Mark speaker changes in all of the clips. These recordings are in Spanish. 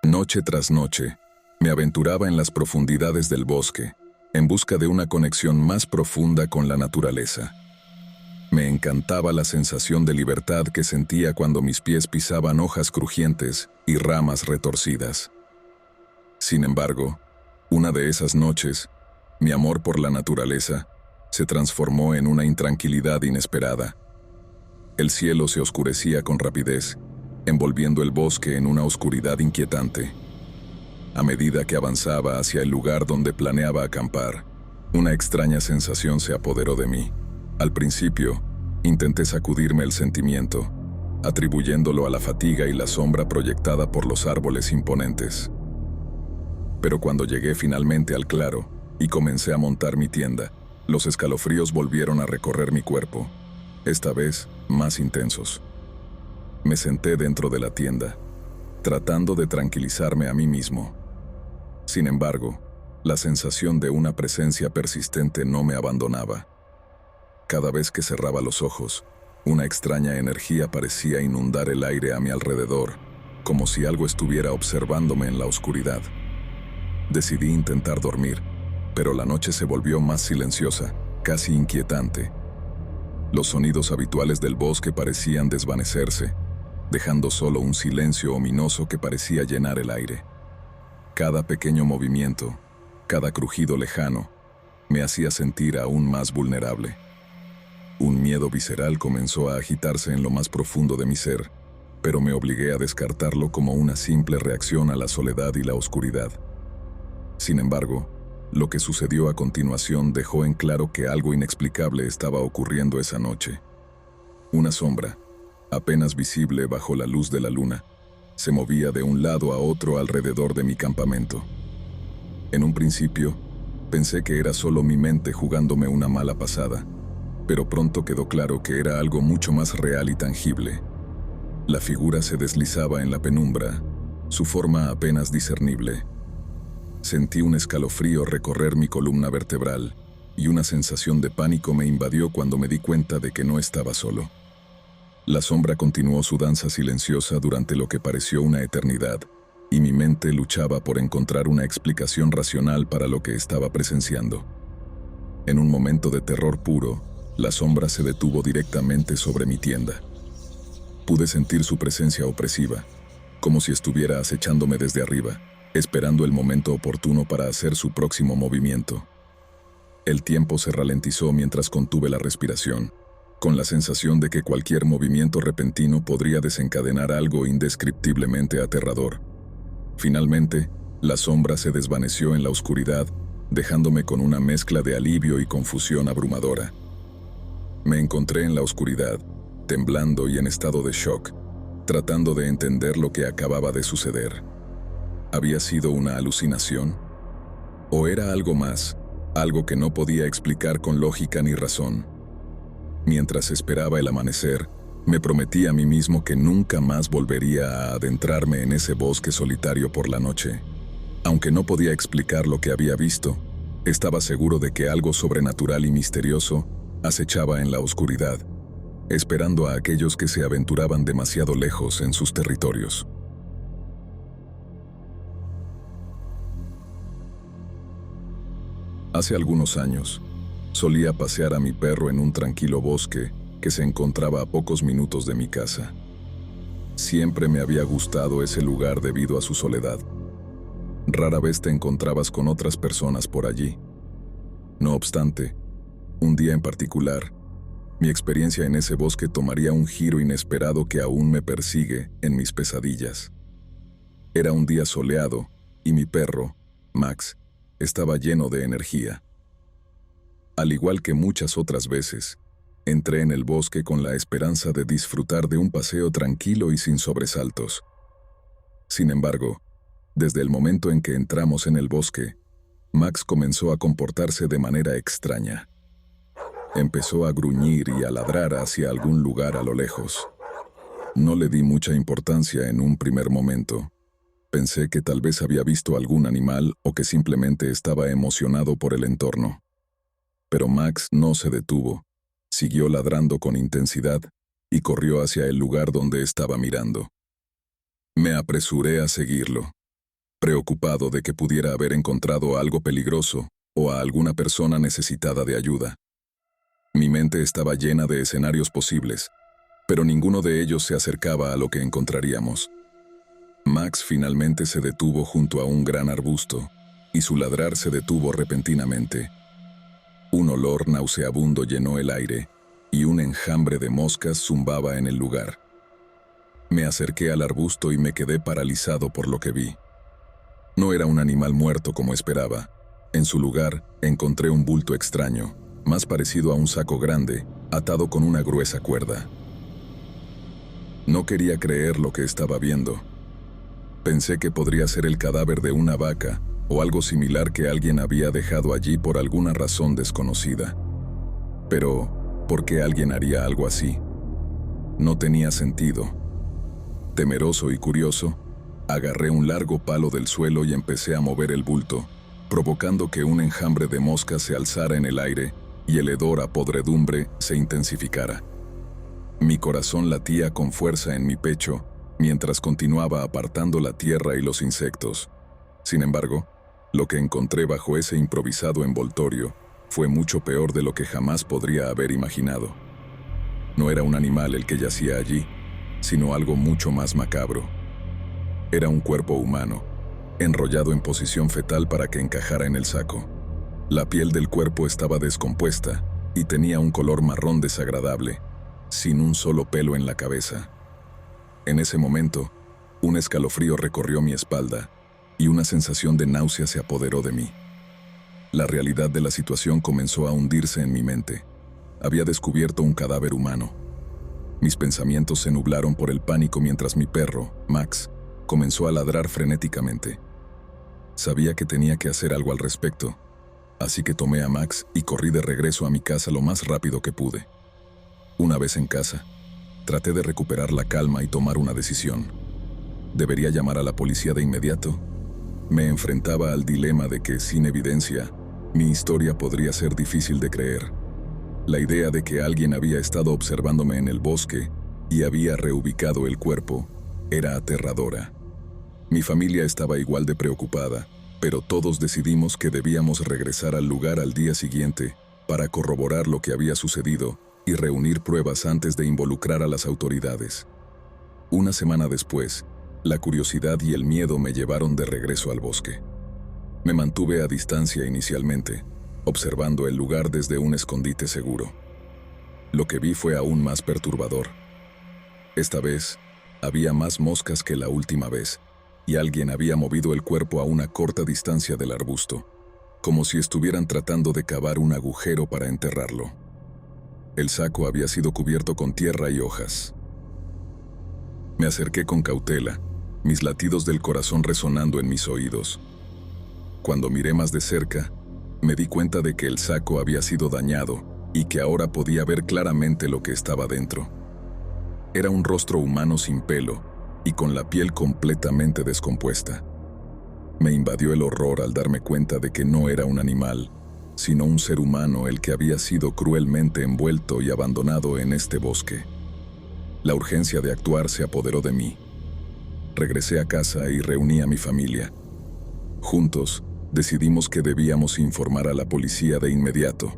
Speaker 1: Noche tras noche, me aventuraba en las profundidades del bosque, en busca de una conexión más profunda con la naturaleza. Me encantaba la sensación de libertad que sentía cuando mis pies pisaban hojas crujientes y ramas retorcidas. Sin embargo, una de esas noches, mi amor por la naturaleza se transformó en una intranquilidad inesperada. El cielo se oscurecía con rapidez, envolviendo el bosque en una oscuridad inquietante. A medida que avanzaba hacia el lugar donde planeaba acampar, una extraña sensación se apoderó de mí. Al principio, intenté sacudirme el sentimiento, atribuyéndolo a la fatiga y la sombra proyectada por los árboles imponentes. Pero cuando llegué finalmente al claro y comencé a montar mi tienda, los escalofríos volvieron a recorrer mi cuerpo, esta vez más intensos. Me senté dentro de la tienda, tratando de tranquilizarme a mí mismo. Sin embargo, la sensación de una presencia persistente no me abandonaba. Cada vez que cerraba los ojos, una extraña energía parecía inundar el aire a mi alrededor, como si algo estuviera observándome en la oscuridad. Decidí intentar dormir, pero la noche se volvió más silenciosa, casi inquietante. Los sonidos habituales del bosque parecían desvanecerse, dejando solo un silencio ominoso que parecía llenar el aire. Cada pequeño movimiento, cada crujido lejano, me hacía sentir aún más vulnerable. Un miedo visceral comenzó a agitarse en lo más profundo de mi ser, pero me obligué a descartarlo como una simple reacción a la soledad y la oscuridad. Sin embargo, lo que sucedió a continuación dejó en claro que algo inexplicable estaba ocurriendo esa noche. Una sombra, apenas visible bajo la luz de la luna, se movía de un lado a otro alrededor de mi campamento. En un principio, pensé que era solo mi mente jugándome una mala pasada, pero pronto quedó claro que era algo mucho más real y tangible. La figura se deslizaba en la penumbra, su forma apenas discernible. Sentí un escalofrío recorrer mi columna vertebral, y una sensación de pánico me invadió cuando me di cuenta de que no estaba solo. La sombra continuó su danza silenciosa durante lo que pareció una eternidad, y mi mente luchaba por encontrar una explicación racional para lo que estaba presenciando. En un momento de terror puro, la sombra se detuvo directamente sobre mi tienda. Pude sentir su presencia opresiva, como si estuviera acechándome desde arriba, esperando el momento oportuno para hacer su próximo movimiento. El tiempo se ralentizó mientras contuve la respiración, con la sensación de que cualquier movimiento repentino podría desencadenar algo indescriptiblemente aterrador. Finalmente, la sombra se desvaneció en la oscuridad, dejándome con una mezcla de alivio y confusión abrumadora. Me encontré en la oscuridad, temblando y en estado de shock, tratando de entender lo que acababa de suceder. ¿Había sido una alucinación? ¿O era algo más, algo que no podía explicar con lógica ni razón? Mientras esperaba el amanecer, me prometí a mí mismo que nunca más volvería a adentrarme en ese bosque solitario por la noche. Aunque no podía explicar lo que había visto, estaba seguro de que algo sobrenatural y misterioso acechaba en la oscuridad, esperando a aquellos que se aventuraban demasiado lejos en sus territorios. Hace algunos años, solía pasear a mi perro en un tranquilo bosque que se encontraba a pocos minutos de mi casa. Siempre me había gustado ese lugar debido a su soledad. Rara vez te encontrabas con otras personas por allí. No obstante, un día en particular, mi experiencia en ese bosque tomaría un giro inesperado que aún me persigue en mis pesadillas. Era un día soleado y mi perro, Max, estaba lleno de energía. Al igual que muchas otras veces, entré en el bosque con la esperanza de disfrutar de un paseo tranquilo y sin sobresaltos. Sin embargo, desde el momento en que entramos en el bosque, Max comenzó a comportarse de manera extraña. Empezó a gruñir y a ladrar hacia algún lugar a lo lejos. No le di mucha importancia en un primer momento. Pensé que tal vez había visto algún animal o que simplemente estaba emocionado por el entorno. Pero Max no se detuvo, siguió ladrando con intensidad y corrió hacia el lugar donde estaba mirando. Me apresuré a seguirlo, preocupado de que pudiera haber encontrado algo peligroso o a alguna persona necesitada de ayuda. Mi mente estaba llena de escenarios posibles, pero ninguno de ellos se acercaba a lo que encontraríamos. Max finalmente se detuvo junto a un gran arbusto, y su ladrar se detuvo repentinamente. Un olor nauseabundo llenó el aire, y un enjambre de moscas zumbaba en el lugar. Me acerqué al arbusto y me quedé paralizado por lo que vi. No era un animal muerto como esperaba. En su lugar, encontré un bulto extraño, más parecido a un saco grande, atado con una gruesa cuerda. No quería creer lo que estaba viendo. Pensé que podría ser el cadáver de una vaca o algo similar que alguien había dejado allí por alguna razón desconocida. Pero, ¿por qué alguien haría algo así? No tenía sentido. Temeroso y curioso, agarré un largo palo del suelo y empecé a mover el bulto, provocando que un enjambre de moscas se alzara en el aire y el hedor a podredumbre se intensificara. Mi corazón latía con fuerza en mi pecho mientras continuaba apartando la tierra y los insectos. Sin embargo, lo que encontré bajo ese improvisado envoltorio fue mucho peor de lo que jamás podría haber imaginado. No era un animal el que yacía allí, sino algo mucho más macabro. Era un cuerpo humano, enrollado en posición fetal para que encajara en el saco. La piel del cuerpo estaba descompuesta y tenía un color marrón desagradable, sin un solo pelo en la cabeza. En ese momento, un escalofrío recorrió mi espalda y una sensación de náusea se apoderó de mí. La realidad de la situación comenzó a hundirse en mi mente. Había descubierto un cadáver humano. Mis pensamientos se nublaron por el pánico mientras mi perro, Max, comenzó a ladrar frenéticamente. Sabía que tenía que hacer algo al respecto, así que tomé a Max y corrí de regreso a mi casa lo más rápido que pude. Una vez en casa, traté de recuperar la calma y tomar una decisión. ¿Debería llamar a la policía de inmediato? Me enfrentaba al dilema de que, sin evidencia, mi historia podría ser difícil de creer. La idea de que alguien había estado observándome en el bosque y había reubicado el cuerpo era aterradora. Mi familia estaba igual de preocupada, pero todos decidimos que debíamos regresar al lugar al día siguiente para corroborar lo que había sucedido y reunir pruebas antes de involucrar a las autoridades. Una semana después, la curiosidad y el miedo me llevaron de regreso al bosque. Me mantuve a distancia inicialmente, observando el lugar desde un escondite seguro. Lo que vi fue aún más perturbador. Esta vez, había más moscas que la última vez, y alguien había movido el cuerpo a una corta distancia del arbusto, como si estuvieran tratando de cavar un agujero para enterrarlo. El saco había sido cubierto con tierra y hojas. Me acerqué con cautela, mis latidos del corazón resonando en mis oídos. Cuando miré más de cerca, me di cuenta de que el saco había sido dañado y que ahora podía ver claramente lo que estaba dentro. Era un rostro humano sin pelo y con la piel completamente descompuesta. Me invadió el horror al darme cuenta de que no era un animal, sino un ser humano el que había sido cruelmente envuelto y abandonado en este bosque. La urgencia de actuar se apoderó de mí. Regresé a casa y reuní a mi familia. Juntos, decidimos que debíamos informar a la policía de inmediato.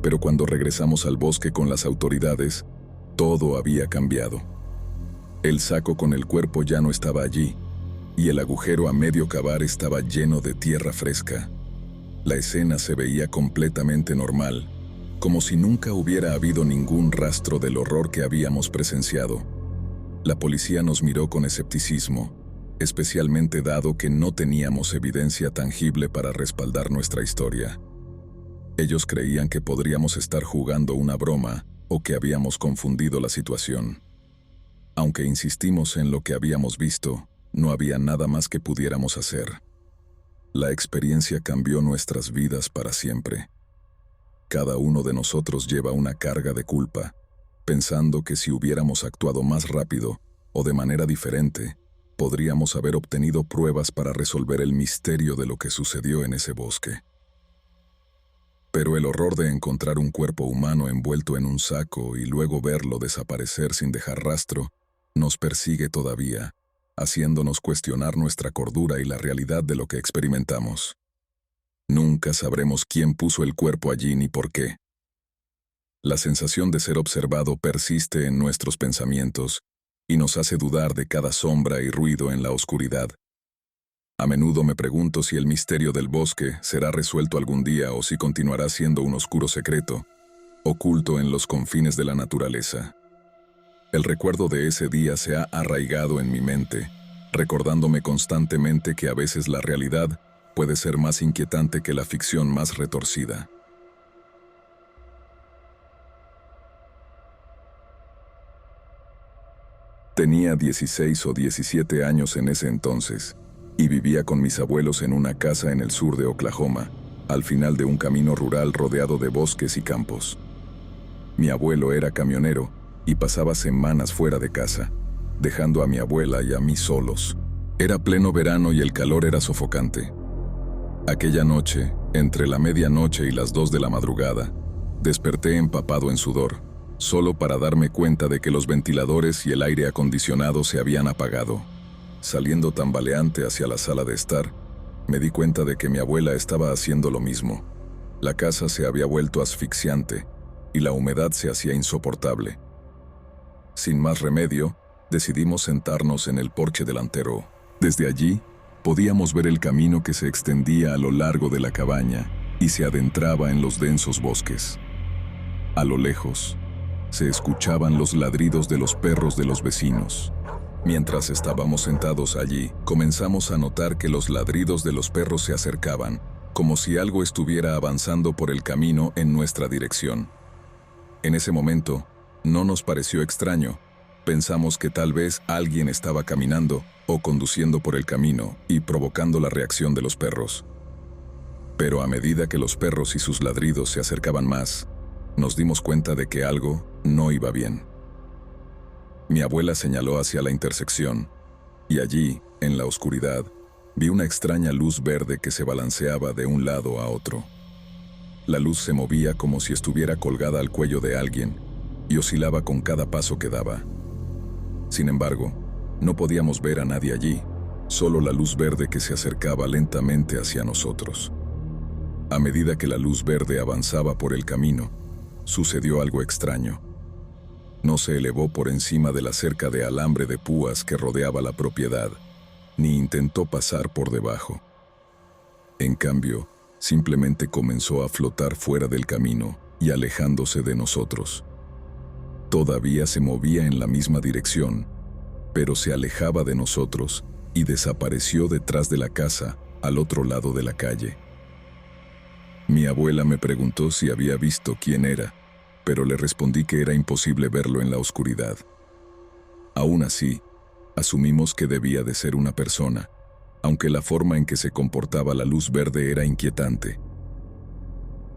Speaker 1: Pero cuando regresamos al bosque con las autoridades, todo había cambiado. El saco con el cuerpo ya no estaba allí, y el agujero a medio cavar estaba lleno de tierra fresca. La escena se veía completamente normal, como si nunca hubiera habido ningún rastro del horror que habíamos presenciado. La policía nos miró con escepticismo, especialmente dado que no teníamos evidencia tangible para respaldar nuestra historia. Ellos creían que podríamos estar jugando una broma o que habíamos confundido la situación. Aunque insistimos en lo que habíamos visto, no había nada más que pudiéramos hacer. La experiencia cambió nuestras vidas para siempre. Cada uno de nosotros lleva una carga de culpa, pensando que si hubiéramos actuado más rápido o de manera diferente, podríamos haber obtenido pruebas para resolver el misterio de lo que sucedió en ese bosque. Pero el horror de encontrar un cuerpo humano envuelto en un saco y luego verlo desaparecer sin dejar rastro, nos persigue todavía, haciéndonos cuestionar nuestra cordura y la realidad de lo que experimentamos. Nunca sabremos quién puso el cuerpo allí ni por qué. La sensación de ser observado persiste en nuestros pensamientos y nos hace dudar de cada sombra y ruido en la oscuridad. A menudo me pregunto si el misterio del bosque será resuelto algún día o si continuará siendo un oscuro secreto, oculto en los confines de la naturaleza. El recuerdo de ese día se ha arraigado en mi mente, recordándome constantemente que a veces la realidad puede ser más inquietante que la ficción más retorcida. Tenía 16 o 17 años en ese entonces, y vivía con mis abuelos en una casa en el sur de Oklahoma, al final de un camino rural rodeado de bosques y campos. Mi abuelo era camionero y pasaba semanas fuera de casa, dejando a mi abuela y a mí solos. Era pleno verano y el calor era sofocante. Aquella noche, entre la medianoche y las 2 de la madrugada, desperté empapado en sudor, solo para darme cuenta de que los ventiladores y el aire acondicionado se habían apagado. Saliendo tambaleante hacia la sala de estar, me di cuenta de que mi abuela estaba haciendo lo mismo. La casa se había vuelto asfixiante y la humedad se hacía insoportable. Sin más remedio, decidimos sentarnos en el porche delantero. Desde allí, podíamos ver el camino que se extendía a lo largo de la cabaña y se adentraba en los densos bosques. A lo lejos, se escuchaban los ladridos de los perros de los vecinos. Mientras estábamos sentados allí, comenzamos a notar que los ladridos de los perros se acercaban, como si algo estuviera avanzando por el camino en nuestra dirección. En ese momento, no nos pareció extraño. Pensamos que tal vez alguien estaba caminando o conduciendo por el camino y provocando la reacción de los perros. Pero a medida que los perros y sus ladridos se acercaban más, nos dimos cuenta de que algo no iba bien. Mi abuela señaló hacia la intersección, y allí, en la oscuridad, vi una extraña luz verde que se balanceaba de un lado a otro. La luz se movía como si estuviera colgada al cuello de alguien y oscilaba con cada paso que daba. Sin embargo, no podíamos ver a nadie allí, solo la luz verde que se acercaba lentamente hacia nosotros. A medida que la luz verde avanzaba por el camino, sucedió algo extraño. No se elevó por encima de la cerca de alambre de púas que rodeaba la propiedad, ni intentó pasar por debajo. En cambio, simplemente comenzó a flotar fuera del camino y alejándose de nosotros. Todavía se movía en la misma dirección, pero se alejaba de nosotros y desapareció detrás de la casa, al otro lado de la calle. Mi abuela me preguntó si había visto quién era, pero le respondí que era imposible verlo en la oscuridad. Aún así, asumimos que debía de ser una persona, aunque la forma en que se comportaba la luz verde era inquietante.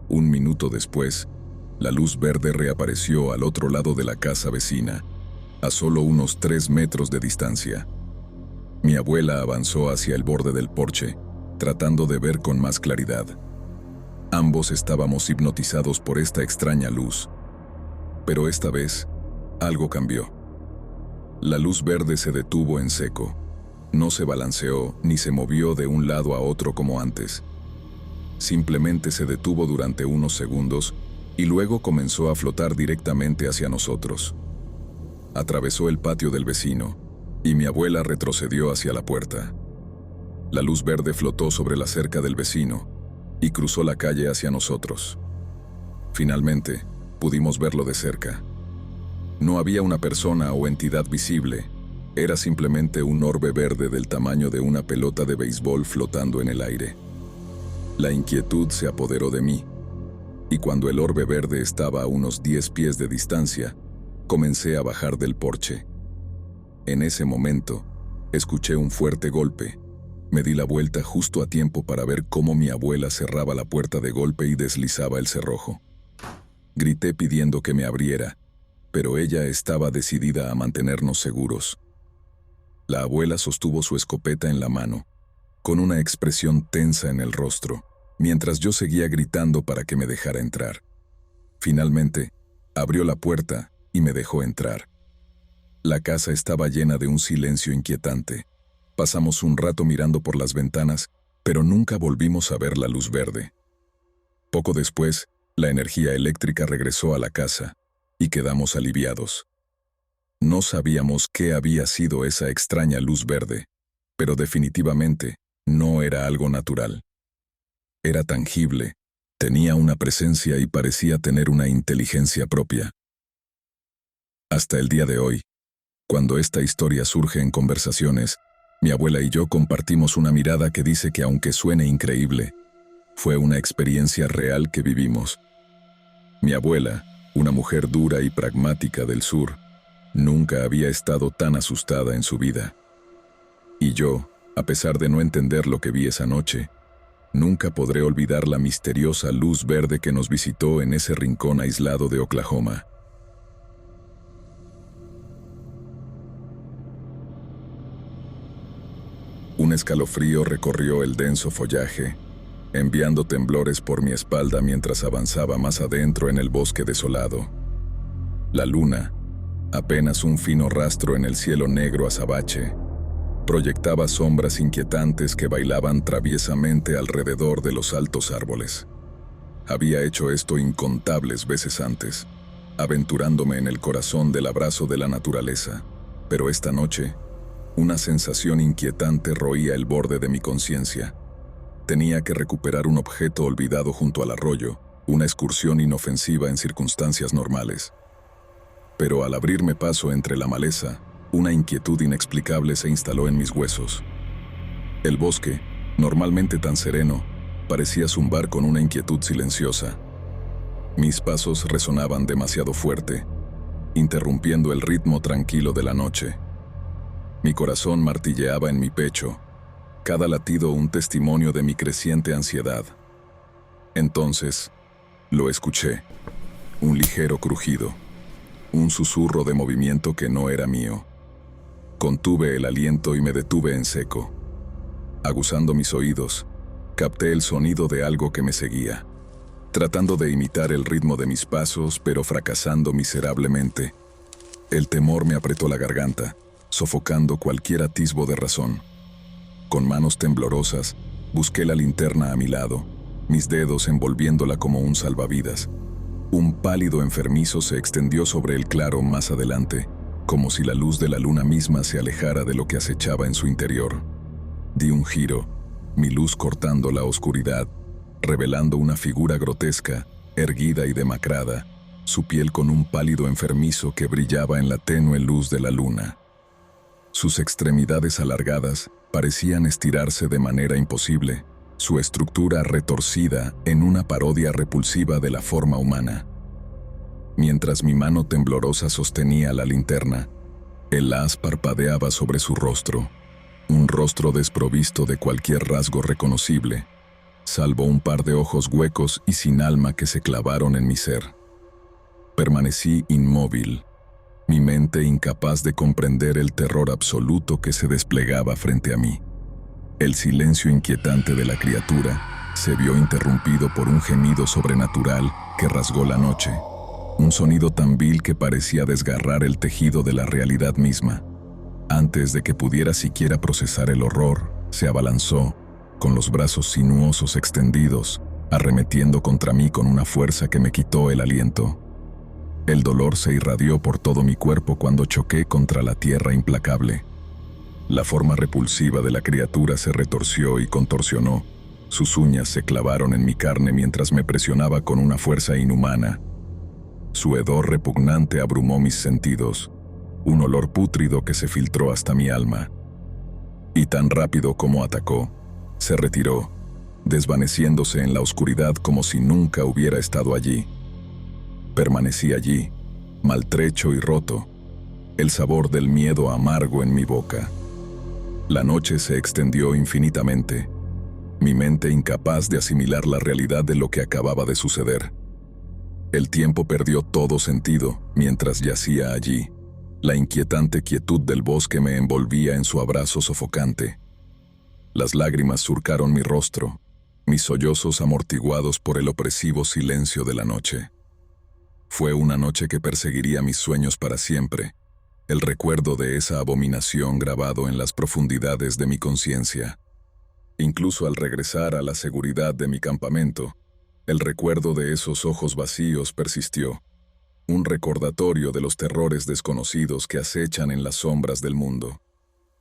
Speaker 1: Un minuto después, la luz verde reapareció al otro lado de la casa vecina, a solo unos 3 metros de distancia. Mi abuela avanzó hacia el borde del porche, tratando de ver con más claridad. Ambos estábamos hipnotizados por esta extraña luz. Pero esta vez, algo cambió. La luz verde se detuvo en seco. No se balanceó ni se movió de un lado a otro como antes. Simplemente se detuvo durante unos segundos y luego comenzó a flotar directamente hacia nosotros. Atravesó el patio del vecino y mi abuela retrocedió hacia la puerta. La luz verde flotó sobre la cerca del vecino y cruzó la calle hacia nosotros. Finalmente, pudimos verlo de cerca. No había una persona o entidad visible, era simplemente un orbe verde del tamaño de una pelota de béisbol flotando en el aire. La inquietud se apoderó de mí, y cuando el orbe verde estaba a unos 10 pies de distancia, comencé a bajar del porche. En ese momento, escuché un fuerte golpe. Me di la vuelta justo a tiempo para ver cómo mi abuela cerraba la puerta de golpe y deslizaba el cerrojo. Grité pidiendo que me abriera, pero ella estaba decidida a mantenernos seguros. La abuela sostuvo su escopeta en la mano, con una expresión tensa en el rostro, mientras yo seguía gritando para que me dejara entrar. Finalmente, abrió la puerta y me dejó entrar. La casa estaba llena de un silencio inquietante. Pasamos un rato mirando por las ventanas, pero nunca volvimos a ver la luz verde. Poco después, la energía eléctrica regresó a la casa, y quedamos aliviados. No sabíamos qué había sido esa extraña luz verde, pero definitivamente no era algo natural. Era tangible, tenía una presencia y parecía tener una inteligencia propia. Hasta el día de hoy, cuando esta historia surge en conversaciones, mi abuela y yo compartimos una mirada que dice que aunque suene increíble, fue una experiencia real que vivimos. Mi abuela, una mujer dura y pragmática del sur, nunca había estado tan asustada en su vida. Y yo, a pesar de no entender lo que vi esa noche, nunca podré olvidar la misteriosa luz verde que nos visitó en ese rincón aislado de Oklahoma. Un escalofrío recorrió el denso follaje, enviando temblores por mi espalda mientras avanzaba más adentro en el bosque desolado. La luna, apenas un fino rastro en el cielo negro azabache, proyectaba sombras inquietantes que bailaban traviesamente alrededor de los altos árboles. Había hecho esto incontables veces antes, aventurándome en el corazón del abrazo de la naturaleza, pero esta noche, una sensación inquietante roía el borde de mi conciencia. Tenía que recuperar un objeto olvidado junto al arroyo, una excursión inofensiva en circunstancias normales. Pero al abrirme paso entre la maleza, una inquietud inexplicable se instaló en mis huesos. El bosque, normalmente tan sereno, parecía zumbar con una inquietud silenciosa. Mis pasos resonaban demasiado fuerte, interrumpiendo el ritmo tranquilo de la noche. Mi corazón martilleaba en mi pecho, cada latido un testimonio de mi creciente ansiedad. Entonces, lo escuché, un ligero crujido, un susurro de movimiento que no era mío. Contuve el aliento y me detuve en seco. Aguzando mis oídos, capté el sonido de algo que me seguía, tratando de imitar el ritmo de mis pasos, pero fracasando miserablemente. El temor me apretó la garganta, sofocando cualquier atisbo de razón. Con manos temblorosas, busqué la linterna a mi lado, mis dedos envolviéndola como un salvavidas. Un pálido enfermizo se extendió sobre el claro más adelante, como si la luz de la luna misma se alejara de lo que acechaba en su interior. Di un giro, mi luz cortando la oscuridad, revelando una figura grotesca, erguida y demacrada, su piel con un pálido enfermizo que brillaba en la tenue luz de la luna. Sus extremidades alargadas parecían estirarse de manera imposible, su estructura retorcida en una parodia repulsiva de la forma humana. Mientras mi mano temblorosa sostenía la linterna, el haz parpadeaba sobre su rostro, un rostro desprovisto de cualquier rasgo reconocible, salvo un par de ojos huecos y sin alma que se clavaron en mi ser. Permanecí inmóvil, mi mente incapaz de comprender el terror absoluto que se desplegaba frente a mí. El silencio inquietante de la criatura se vio interrumpido por un gemido sobrenatural que rasgó la noche, un sonido tan vil que parecía desgarrar el tejido de la realidad misma. Antes de que pudiera siquiera procesar el horror, se abalanzó, con los brazos sinuosos extendidos, arremetiendo contra mí con una fuerza que me quitó el aliento. El dolor se irradió por todo mi cuerpo cuando choqué contra la tierra implacable. La forma repulsiva de la criatura se retorció y contorsionó. Sus uñas se clavaron en mi carne mientras me presionaba con una fuerza inhumana. Su hedor repugnante abrumó mis sentidos, un olor pútrido que se filtró hasta mi alma. Y tan rápido como atacó, se retiró, desvaneciéndose en la oscuridad como si nunca hubiera estado allí. Permanecí allí, maltrecho y roto, el sabor del miedo amargo en mi boca. La noche se extendió infinitamente, mi mente incapaz de asimilar la realidad de lo que acababa de suceder. El tiempo perdió todo sentido mientras yacía allí. La inquietante quietud del bosque me envolvía en su abrazo sofocante. Las lágrimas surcaron mi rostro, mis sollozos amortiguados por el opresivo silencio de la noche. Fue una noche que perseguiría mis sueños para siempre, el recuerdo de esa abominación grabado en las profundidades de mi conciencia. Incluso al regresar a la seguridad de mi campamento, el recuerdo de esos ojos vacíos persistió, un recordatorio de los terrores desconocidos que acechan en las sombras del mundo.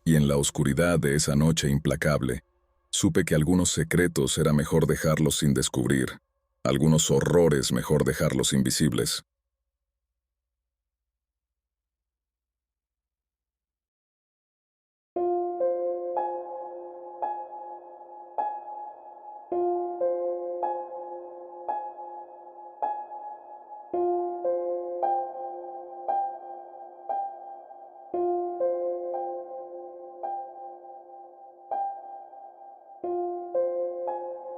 Speaker 1: Y en la oscuridad de esa noche implacable, supe que algunos secretos era mejor dejarlos sin descubrir, algunos horrores mejor dejarlos invisibles.